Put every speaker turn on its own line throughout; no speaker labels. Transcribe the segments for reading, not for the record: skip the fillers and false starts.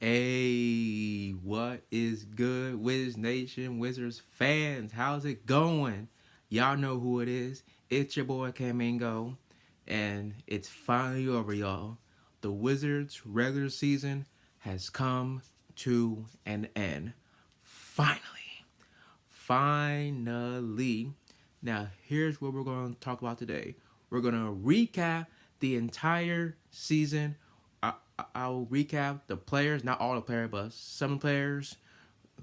Hey, what is good, WizNation, Wizards fans? How's it going? Y'all know who it is. It's your boy Camingo, and it's finally over, y'all. The Wizards' regular season has come to an end. Finally. Finally. Now, here's what we're going to talk about today. We're going to recap the entire season. I'll recap the players, not all the players, but some players.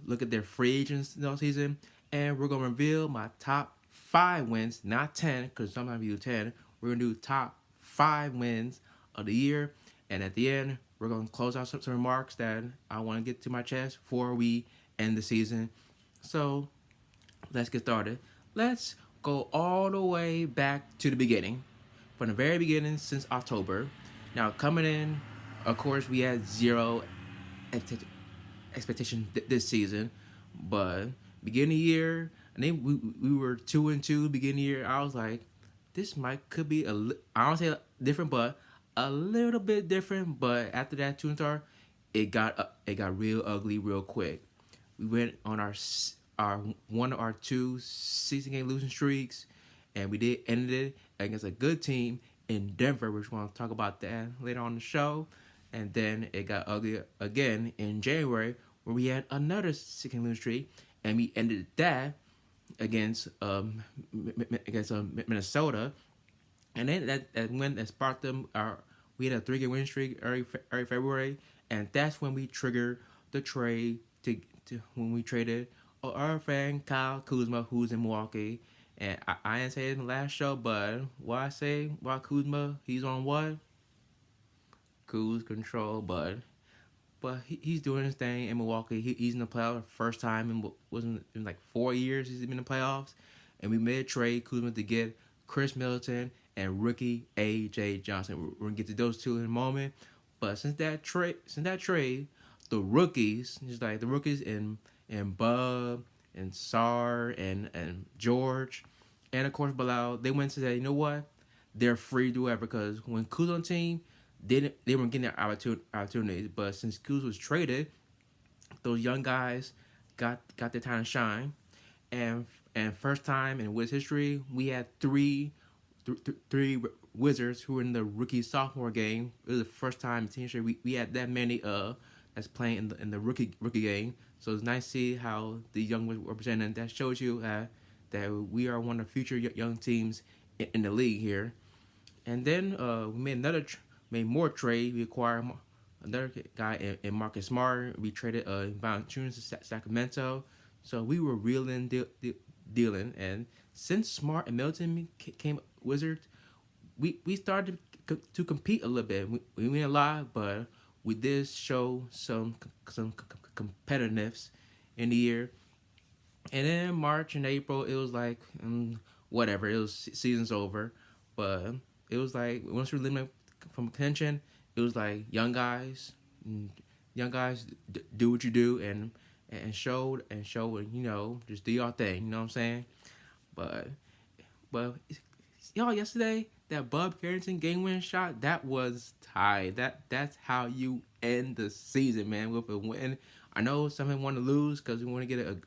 Look at their free agents this season. And we're going to reveal my top 5 wins, not 10, because sometimes you do 10. We're going to do top 5 wins of the year. And at the end, we're going to close out some remarks that I want to get to my chest before we end the season. So let's get started. Let's go all the way back to the beginning. From the very beginning since October. Now, coming in, of course, we had zero expectation this season. But beginning of the year, I think we were 2-2 beginning of the year. I was like, this could be I don't say different, but a little bit different. But after that 2 star, it got real ugly real quick. We went on our one of our 2 season game losing streaks, and we did end it against a good team in Denver, which we're going to talk about that later on the show. And then it got ugly again in January, where we had another 6 game losing streak, and we ended that against Minnesota, and then that sparked them. We had a 3 game winning streak early February, and that's when we triggered the trade to when we traded our friend Kyle Kuzma, who's in Milwaukee. And I didn't say it in the last show, but what I say about Kuzma, he's on what? Cruise control, but he's doing his thing in Milwaukee. He's in the playoffs first time in like 4 years he's been in the playoffs, and we made a trade Kuzma to get Chris Middleton and rookie AJ Johnson. We're gonna get to those two in a moment, but since that trade, the rookies, just like the rookies and Bub and Sar and George, and of course Bilal, they went to say, you know what, they're free to do it because when Kuz on team, they weren't getting their opportunities. But since Kuz was traded, those young guys got their time to shine. And first time in Wiz history, we had three Wizards who were in the rookie sophomore game. It was the first time in team history we had that many that's playing in the rookie game. So it's nice to see how the young were represented. That shows you that we are one of the future young teams in the league here. And then we made more trade. We acquired another guy in Marcus Smart. We traded Valanciunas to Sacramento. So we were reeling, dealing. And since Smart and Milton came Wizards, we started to compete a little bit. We win a lot, but we did show some competitiveness in the year. And then March and April, it was like whatever. It was season's over, but it was like once we eliminated from contention, it was like young guys do what you do and show just do your thing. You know what I'm saying? But y'all, yesterday that Bub Carrington game winning shot, that was tied. That's how you end the season, man, with a win. I know some people want to lose because we want to get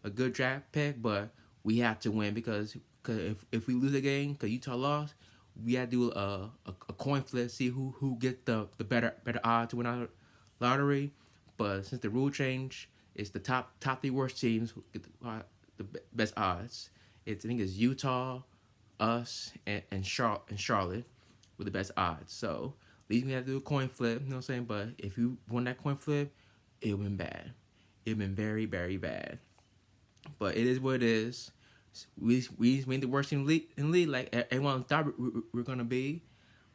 a good draft pick, but we have to win because if we lose a game because Utah lost, we had to do a coin flip, see who get the better odds to win our lottery. But since the rule change, it's the top 3 worst teams who get the best odds. I think it's Utah, us, and Charlotte with the best odds. So at least we have to do a coin flip. You know what I'm saying? But if you won that coin flip, it would have been bad. It would have been very, very bad. But it is what it is. We made the worst team in the league like everyone thought we were going to be.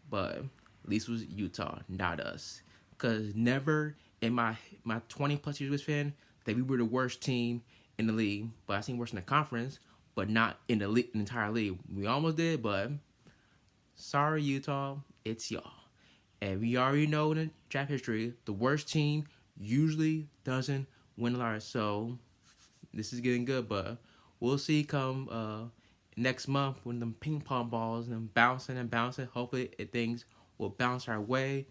But at least it was Utah, not us. Because never in my 20-plus years with fan that we were the worst team in the league. But I seen worse in the conference, but not in the entire league. We almost did, but sorry, Utah, it's y'all. And we already know in the draft history, the worst team usually doesn't win a lot. So this is getting good, but we'll see come next month when the ping pong balls and bouncing and bouncing. Hopefully things will bounce our way.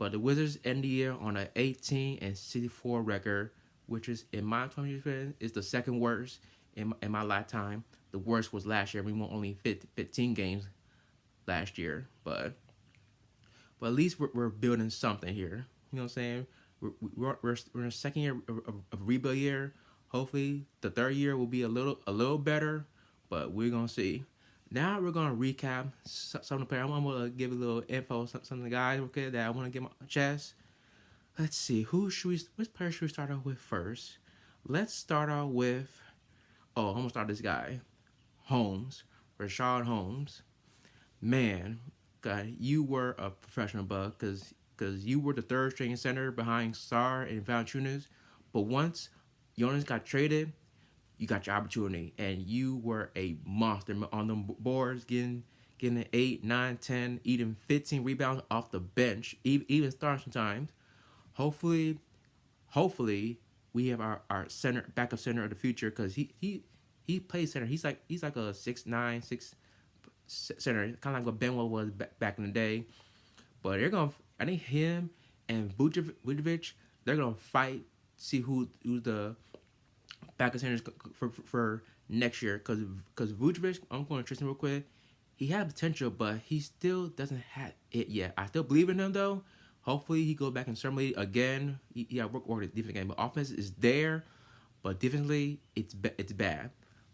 But the Wizards end the year on an 18-64 record, which is in my 20 years is the second worst in my lifetime. The worst was last year. We won only 15 games last year, but at least we're building something here. You know what I'm saying? We're in the second year of rebuild year. Hopefully, the third year will be a little better, but we're gonna see. Now we're gonna recap some of the players. I'm gonna give a little info, some of the guys okay that I want to get my chest. Let's see, which player should we start off with first? Let's start off with. Oh, I'm gonna start this guy, Holmes, Rashad Holmes. Man, God, you were a professional, bug, because you were the third string center behind Sar and Valanciunas. But once Jonas got traded, you got your opportunity, and you were a monster on them boards, getting an 8, 9, 10, even 15 rebounds off the bench, even starting sometimes. Hopefully, hopefully we have our center backup center of the future because he plays center. He's like a 6'9", 6 center, kind of like what Benwell was back in the day. But I think him and Vucevic, they're gonna fight, see who's the backup centers for next year. Because Vucevic, I'm going to trust him real quick. He has potential, but he still doesn't have it yet. I still believe in him though. Hopefully he goes back in summer league again. He got work the defense game, but offense is there, but defensively it's bad.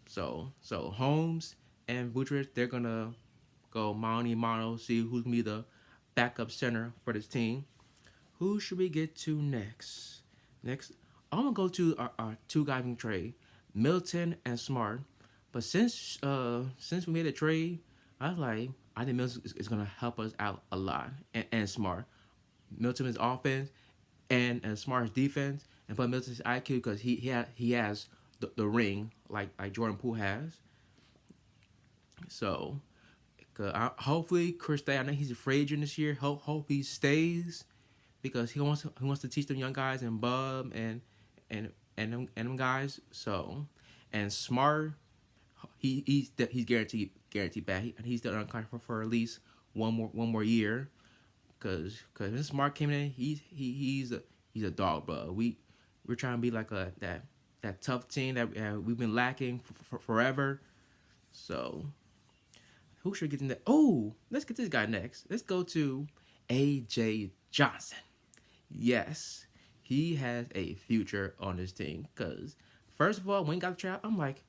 So Holmes and Vucevic, they're gonna go mono, see who's gonna be the backup center for this team. Who should we get to next? Next, I'm gonna go to our two guys in trade, Milton and Smart. But since we made a trade, I think Milton is gonna help us out a lot, and Smart. Milton is offense and Smart's defense, and put Milton's IQ because he has the ring like Jordan Poole has. So hopefully Chris Day, I know he's a free agent this year. Hope he stays because he wants to teach them young guys and Bub and them guys. So and Smart, he's guaranteed back. He's still on contract for at least one more year. Cause when Smart came in, he's a dog, bro. We're trying to be like that tough team that we've been lacking for forever. So who should get in there? Oh, let's get this guy next. Let's go to AJ Johnson. Yes, he has a future on this team. Cause first of all, when he got the tryout, I'm like,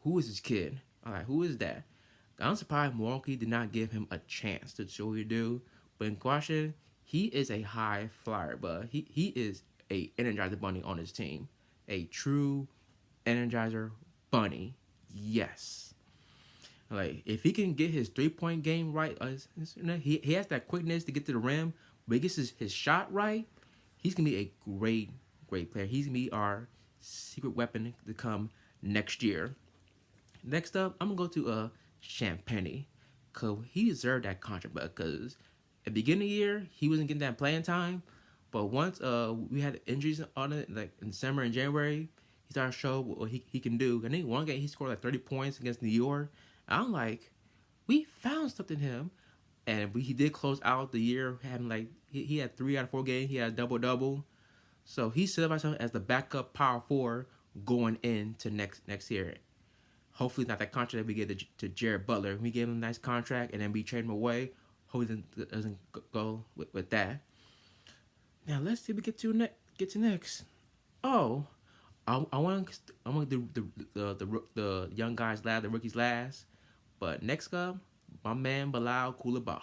who is this kid? I'm like, who is that? I'm surprised Milwaukee did not give him a chance to show what he do. But in Washington, he is a high flyer, but he is a energizer bunny on his team. A true energizer bunny. Yes. Like, if he can get his 3-point game right, he has that quickness to get to the rim, but he gets his shot right, he's going to be a great player. He's going to be our secret weapon to come next year. Next up, I'm going to go to Champagnie. Because he deserved that contract, because at the beginning of the year, he wasn't getting that playing time. But once we had injuries on it, like in December and January, he started to show what he can do. And then one game, he scored like 30 points against New York. I'm like, we found something in him. And he did close out the year having like, he had 3 out of 4 games. He had a double-double. So he set up himself as the backup power forward going into next year. Hopefully not that contract that we get to Jared Butler. We gave him a nice contract and then we trade him away. Hopefully it doesn't go with that. Now let's see what we get to next. Oh, I want to do the young guys last, the rookies last. But next up, my man Bilal Coulibaly.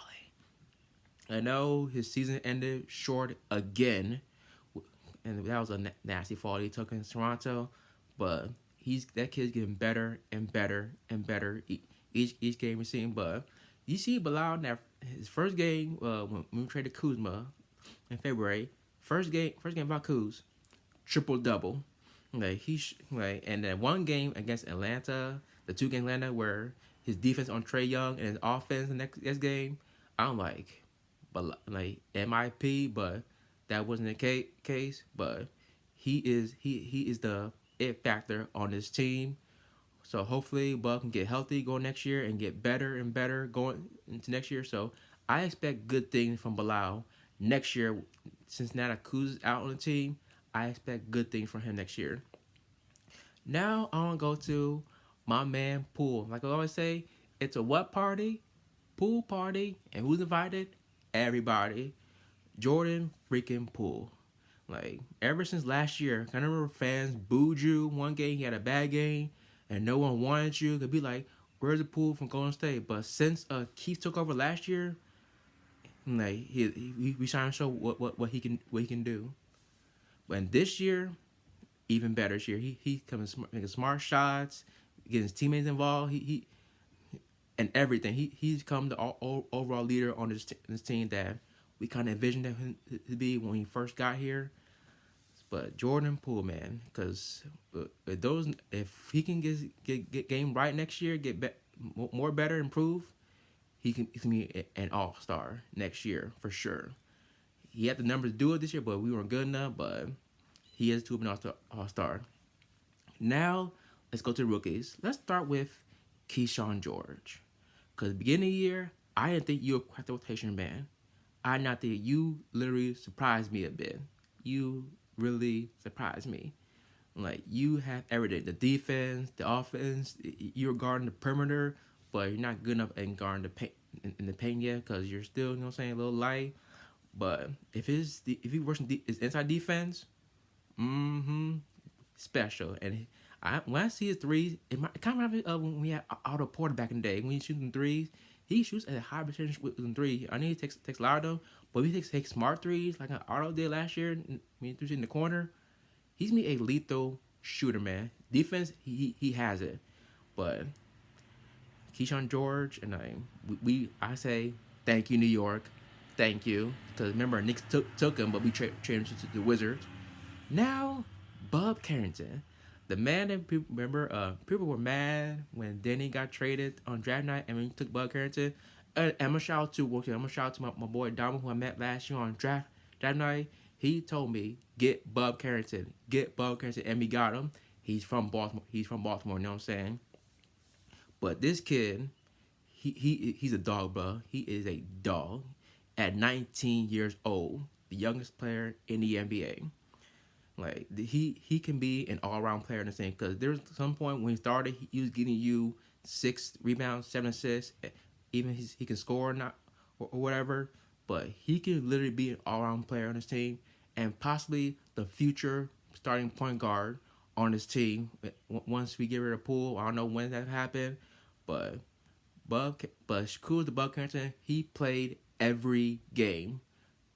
I know his season ended short again, and that was a nasty fall he took in Toronto. But that kid's getting better and better and better each game we're seeing. But you see Bilal in his first game when we traded Kuzma in February. First game about Kuz, triple double. And then one game against Atlanta, the 2 game Atlanta where his defense on Trae Young and his offense the next game. I'm like MIP, but that wasn't the case. But he is the it factor on this team. So hopefully Bud can get healthy going next year and get better and better going into next year. So I expect good things from Bilal next year, since now that Kuz is out on the team, I expect good things from him next year. Now I want to go to my man Poole. Like I always say, it's a what party? Pool party. And who's invited? Everybody. Jordan freaking Poole. Like, ever since last year, I remember fans booed you one game, he had a bad game, and no one wanted you. They'd be like, where's the Poole from Golden State? But since Keith took over last year, like we trying to show what he can do. But this year, even better this year. He comes making smart shots, getting his teammates involved. He and everything. He's become the overall leader on this team that we kind of envisioned him to be when he first got here. But Jordan Poole, man, because if he can get game right next year, more better, improve, he can be an all-star next year for sure. He had the numbers to do it this year, but we weren't good enough. But he is to be an all-star. Now let's go to the rookies. Let's start with Keyshawn George, because beginning of the year, I didn't think you were quite the rotation man. I not think you literally surprised me a bit. You really surprised me. Like, you have everything: the defense, the offense. You're guarding the perimeter, but you're not good enough in guarding the paint in the paint yet, because you're still, you know what I'm saying, a little light. But if he works in his inside defense, special. And when I see his threes, it kind of reminds me of when we had Otto Porter back in the day. When he shooting threes, he shoots at a high percentage with three. I know he takes louder, but he takes smart threes like Otto did last year. When he threw it in the corner, he's me a lethal shooter, man. Defense, he has it. But Keyshawn George and I say thank you, New York, thank you, because remember Knicks took him, but we traded him to the Wizards. Now, Bob Carrington, the man that people remember, people were mad when Denny got traded on draft night, and when he took Bob Carrington. And I'm gonna shout out to my boy Dama, who I met last year on draft night. He told me get Bob Carrington, and we got him. He's from Baltimore. You know what I'm saying? But this kid, he's a dog, bro. He is a dog. At 19 years old, the youngest player in the NBA. Like, he can be an all-around player in the same, because there's some point when he started, he was getting you 6 rebounds, 7 assists. Even he can score or whatever, but he can literally be an all-around player on his team, and possibly the future starting point guard on his team once we get rid of Poole. I don't know when that happened, but kudos to Bud Carrington. He played every game.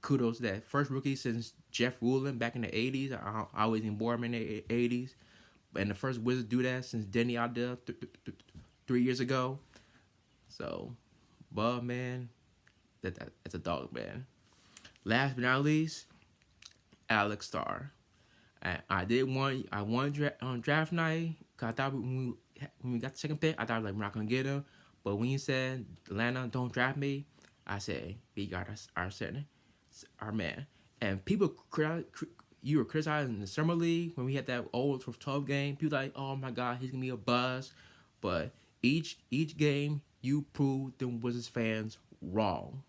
Kudos to that. First rookie since Jeff Rulin back in the 80s. I was in Boardman in the 80s. And the first Wizards do that since Denny out there 3 years ago. So, Bud, man, that's a dog, man. Last but not least, Alex Starr. I won on draft night, because I thought when we got the second pick, I thought like we're not going to get him. But when you said, Atlanta, don't draft me, I said, we got our center, our man. And people, you were criticizing the summer league when we had that old 12 game. People like, oh my God, he's gonna be a buzz. But each game, you proved them Wizards fans wrong.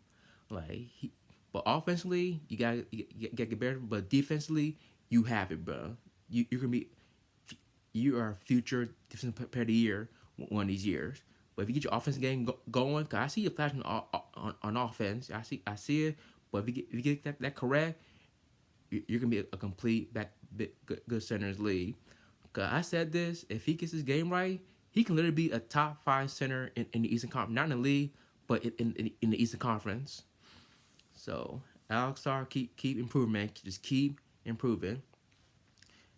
But offensively, you gotta get better. But defensively, you have it, bro. You are a future defensive player of the year one of these years. But if you get your offensive game going, cause I see you flashing on offense. I see it. But if you get that correct, you're gonna be a complete good center in this league. Cause I said this: if he gets his game right, he can literally be a top 5 center in the Eastern Conference, not in the league, but in the Eastern Conference. So Alex Starr, keep improving, man. Just keep improving.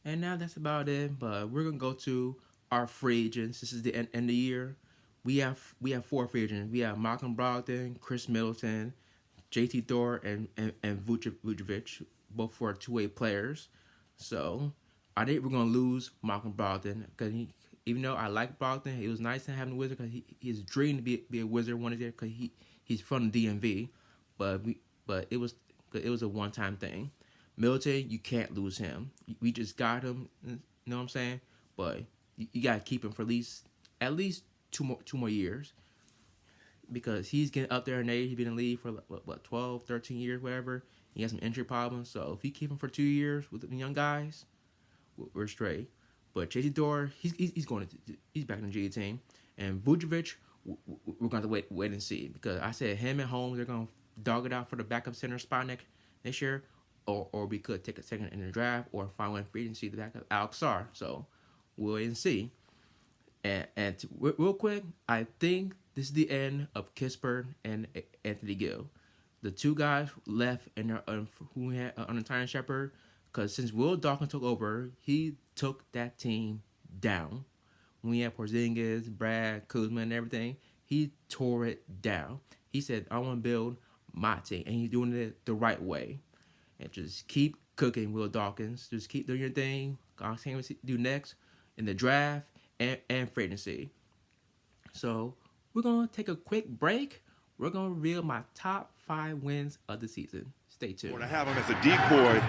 And now that's about it. But we're gonna go to our free agents. This is the end of the year. We have 4 free agents. We have Malcolm Brogdon, Chris Middleton, JT Thor, and Vucevic, both for 2-way players. So I think we're gonna lose Malcolm Brogdon, because even though I like Brogdon, it was nice to have him a Wizard, because he's dreamed to be a Wizard one day, because he's from the DMV, but it was a one-time thing. Middleton, you can't lose him. We just got him, you know what I'm saying? But you gotta keep him for at least two more years, because he's getting up there in age. He's been in the league for 12, 13 years, whatever. He has some injury problems. So if he keep him for 2 years with the young guys, we're straight. But Chasey Dor, he's back in the G team, and Vujovic, we're going to wait and see, because I said him and Holmes, they're going to dog it out for the backup center spot next year, or we could take a second in the draft or find one free agency to back up Alex Sarr. So we'll wait and see. Real quick, I think this is the end of Kispert and Anthony Gill. The two guys left and who had under Tyron Shepard, because since Will Dawkins took over, he took that team down. When we had Porzingis, Brad, Kuzma, and everything, he tore it down. He said, I want to build my team, and he's doing it the right way. And just keep cooking, Will Dawkins. Just keep doing your thing. I'll see what you do next in the draft and free agency. So we're going to take a quick break. We're going to reveal my top 5 wins of the season. Stay tuned.
We're going to have him as a decoy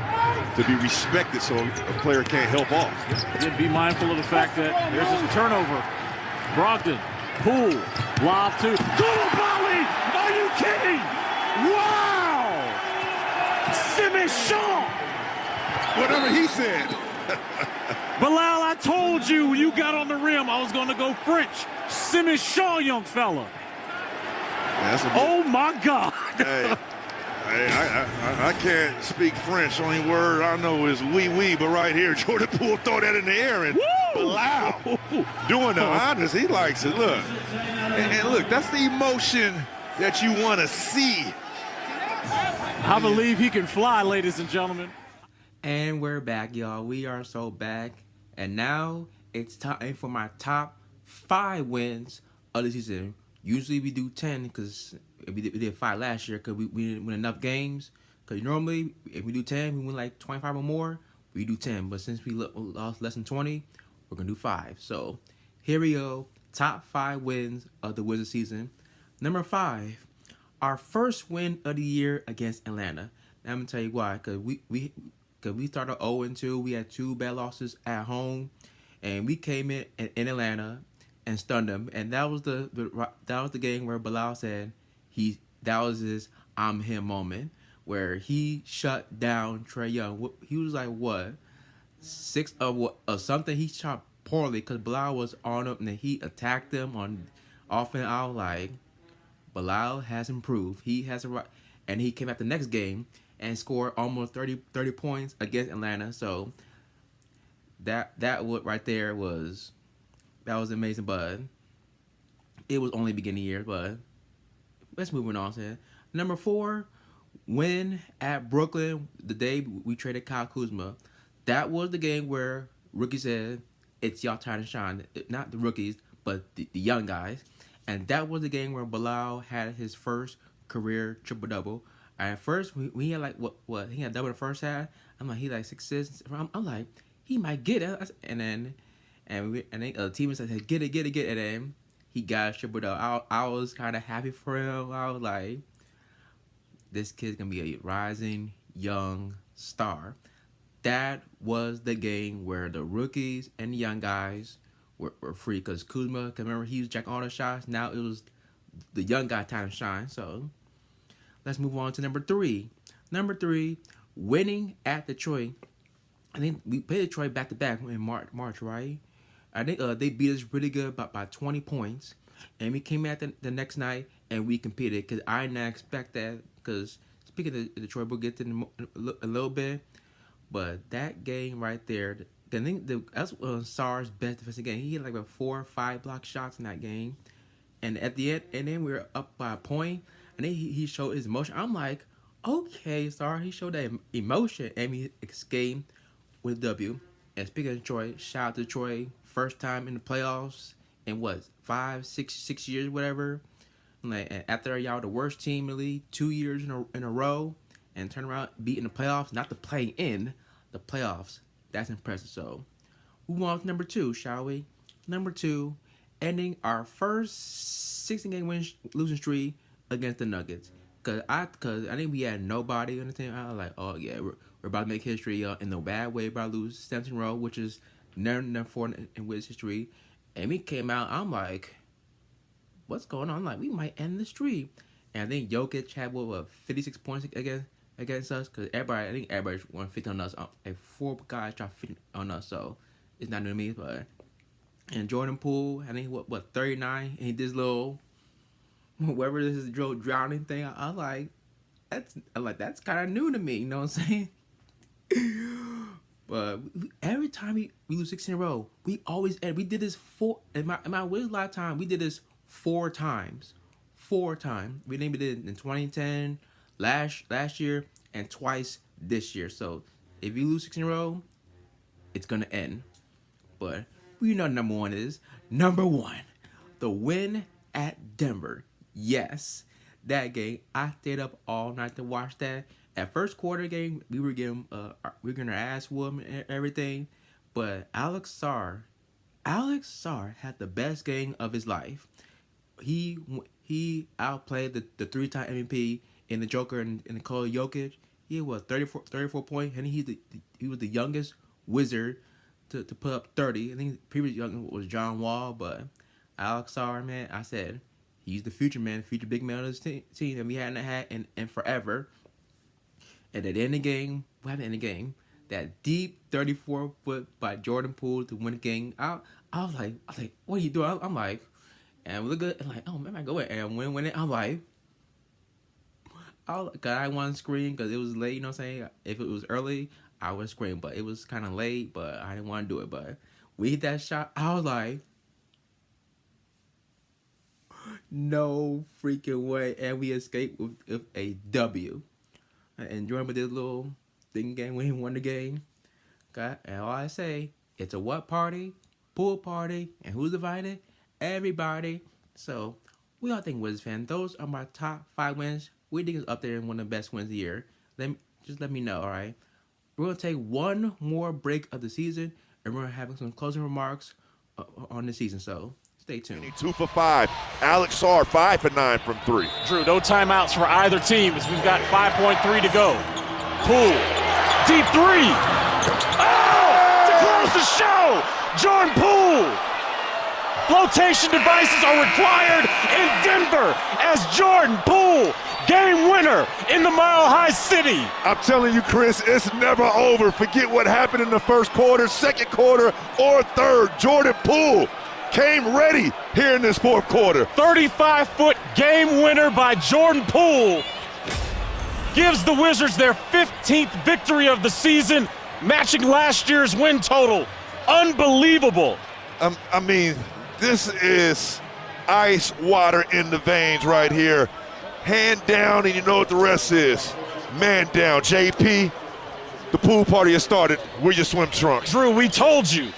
to be respected so a player can't help off.
Then be mindful of the fact that there's this turnover. Brogdon, Poole, lob to Koulibaly. Are you kidding? Wow! Simichon!
Whatever he said.
Bilal, I told you when you got on the rim I was going to go French. Simichon, young fella. Oh, my God.
Hey, I can't speak French. Only word I know is oui, but right here, Jordan Poole throw that in the air and Bilal doing the honors. He likes it. Look. And look, that's the emotion that you want to see.
I believe he can fly, ladies and gentlemen.
And we're back, y'all. We are so back. And now it's time for my top 5 wins of the season. Usually we do 10 because we did 5 last year because we didn't win enough games. Because normally, if we do 10, we win like 25 or more, we do 10. But since we lost less than 20, we're going to do 5. So here we go. Top 5 wins of the Wizards season. Number 5, our first win of the year against Atlanta. Now I'm going to tell you why. Because we started 0-2. We had 2 bad losses at home. And we came in Atlanta and stunned them. And that was the game where Bilal said that was his I'm him moment, where he shut down Trae Young. He was like, what? 6 of something. He shot poorly because Bilal was on him and then he attacked him on offense. I was like, Bilal has improved. He has a right. And he came out the next game and scored almost 30 points against Atlanta. So that right there was amazing, but it was only beginning of the year. But let's move on. Number 4, win at Brooklyn the day we traded Kyle Kuzma. That was the game where rookie said, it's y'all time to shine. Not the rookies, but the young guys. And that was the game where Bilal had his first career triple-double. At first, we had like, what? He had double the first half. I'm like, he like 6 assists. I'm like, he might get it. And then the team said, get it. And then he got a triple-double. I was kind of happy for him. I was like, this kid's going to be a rising young star. That was the game where the rookies and the young guys were free. Because Kuzma, remember, he was jacking all the shots. Now it was the young guy time to shine. So let's move on to number 3. Number 3, winning at Detroit. I think we played Detroit back-to-back in March, right? I think they beat us really good by 20 points. And we came out the next night and we competed. Because I did not expect that. Because speaking of Detroit, we'll get to a little bit. But that game right there, I think that's Sarr's best defensive game. He had like 4 or 5 block shots in that game. And at the end, and then we were up by a point. And then he showed his emotion. I'm like, okay, Sarr, he showed that emotion. And he escaped with a W. And speaking of Detroit, shout out to Detroit. First time in the playoffs in 5, 6 years, whatever. Like, after y'all the worst team in the league 2 years in a row. And turn around, beating the playoffs, not the play in, the playoffs. That's impressive. So, move on to number 2, shall we? Number 2, ending our first 16-game losing streak against the Nuggets. Cause I think we had nobody on the team. I was like, oh yeah, we're about to make history in the bad way. About to lose 17 in a row, which is never for in Wiz history. And we came out. I'm like, what's going on? I'm like, we might end the streak. And I think Jokic had 56 points against us because I think everybody want to fit on us. Like 4 guys try to fit on us, so it's not new to me. But and Jordan Poole, I think what 39, and he did this little whatever this is drowning thing. I was like that's kind of new to me. You know what I'm saying? But every time we lose 6 in a row, we always end. We did this in my Wiz lifetime. We did this 4 times. 4 times. We did it in 2010, last year, and twice this year. So if you lose 6 in a row, it's gonna end. But we know number one is number one, the win at Denver. Yes, that game. I stayed up all night to watch that. At first quarter game, we were getting our ass whooped and everything, but Alex Sarr had the best game of his life. He outplayed the 3-time MVP in the Joker and Nikola Jokic. He was 34 points, and he was the youngest Wizard to put up 30. I think the previous young was John Wall, but Alex Sarr, man, I said he's the future man, future big man of this team that we hadn't had in forever. And at the end of the game, what happened in the game? That deep 34-foot by Jordan Poole to win the game. I was like, what are you doing? I'm like, and we look good, and like, oh man, I go in and win it. I'm like, cause I want to scream because it was late. You know what I'm saying? If it was early, I would scream, but it was kind of late. But I didn't want to do it. But we hit that shot. I was like, no freaking way, and we escaped with a W. And Jordan did a little thing game when he won the game. Okay? And all I say, it's a what party? Pool party. And who's invited? Everybody. So, we all think Wiz fans. Those are my top 5 wins. We think it's up there in one of the best wins of the year. Let me know, alright? We're going to take one more break of the season, and we're having some closing remarks on the season. So, stay tuned.
2 for 5. Alex Sarr 5 for 9 from 3.
Drew, no timeouts for either team as we've got 5.3 to go. Poole, deep 3. Oh! To close the show, Jordan Poole. Flotation devices are required in Denver as Jordan Poole, game winner in the Mile High City.
I'm telling you, Chris, it's never over. Forget what happened in the first quarter, second quarter, or third. Jordan Poole came ready here in this fourth quarter.
35-foot game winner by Jordan Poole gives the Wizards their 15th victory of the season, matching last year's win total. Unbelievable.
I mean, this is ice water in the veins right here. Hand down, and you know what the rest is. Man down. JP, the pool party has started. Wear your swim trunks.
Drew, we told you.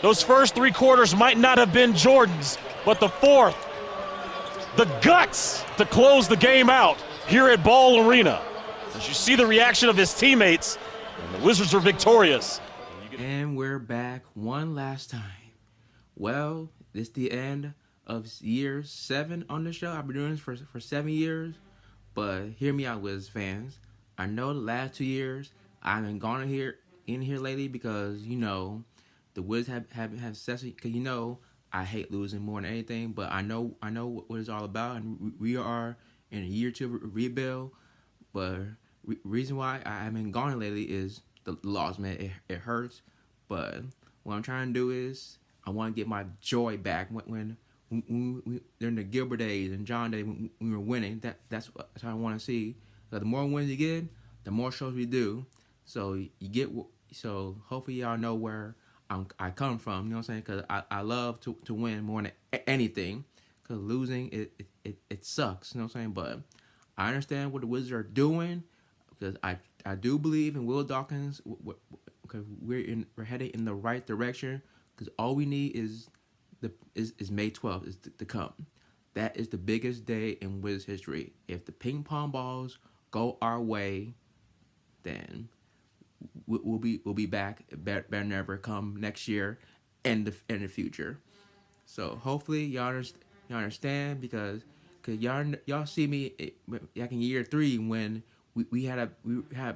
Those first 3 quarters might not have been Jordan's, but the fourth, the guts to close the game out here at Ball Arena. As you see the reaction of his teammates, and the Wizards are victorious.
And we're back one last time. Well, it's the end of year 7 on the show. I've been doing this for 7 years, but hear me out, Wiz fans. I know the last 2 years I haven't gone in here lately because, you know, the Wiz haven't had success because, you know, I hate losing more than anything. But I know what it's all about, and we are in a year 2 rebuild. But reason why I haven't gone lately is the loss, man. It hurts. But what I'm trying to do is I want to get my joy back when during the Gilbert days and John days when we were winning. That's how I want to see. So the more wins you get, the more shows we do. So so hopefully y'all know where I come from, you know what I'm saying? Because I love to win more than anything. Because losing, it sucks, you know what I'm saying? But I understand what the Wizards are doing. Because I do believe in Will Dawkins. Because we're heading in the right direction. Because all we need is May 12th is to come. That is the biggest day in Wiz history. If the ping pong balls go our way, then we'll be back better than ever come next year and the future. So hopefully y'all understand because y'all see me like in year 3 when we had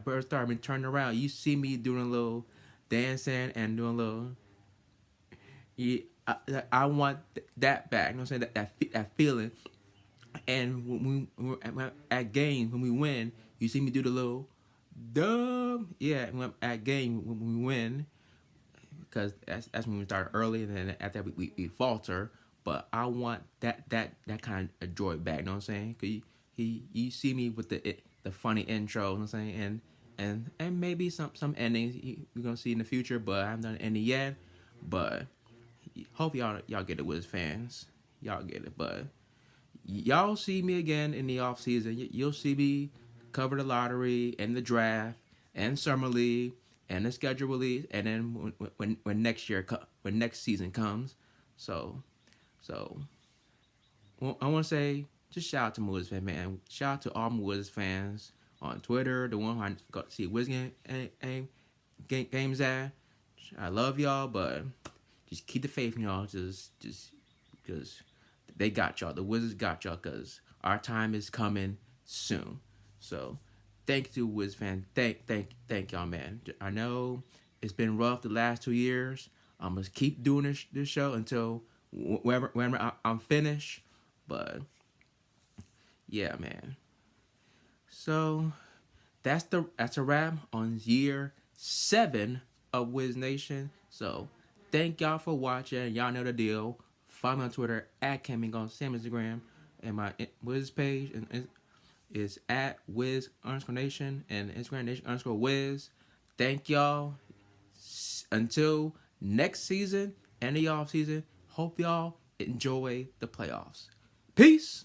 Bird Star been turned around. You see me doing a little dancing and doing a little. Yeah, I want that back. You know what I'm saying? That feeling. And when we're at games when we win, you see me do the little Yeah, at game when we win, because that's when we start early, and then after that we falter. But I want that kind of joy back. You know what I'm saying? Cause you see me with the funny intro. You know what I'm saying? And maybe some endings you're gonna see in the future, but I haven't done any yet. But hope y'all get it, Wiz fans. Y'all get it. But y'all see me again in the off season. You'll see me cover the lottery and the draft and summer league and the schedule release, and then when when next season comes. So so I want to say just shout out to Wiz fans, man. Shout out to all my Wiz fans on Twitter, the one who I got to see Wiz games at. I love y'all, but just keep the faith in y'all. Just because they got y'all. The Wizards got y'all because our time is coming soon. So thank you, Wiz fan. Thank y'all, man. I know it's been rough the last 2 years. I'm gonna keep doing this show until whenever I'm finished. But yeah, man. So that's a wrap on year 7 of WizNation. So thank y'all for watching. Y'all know the deal. Follow me on Twitter at Camming on Sam Instagram, and my Wiz page is at Wiz_Nation and Instagram Nation_Wiz. Thank y'all. Until next season and the off season. Hope y'all enjoy the playoffs. Peace.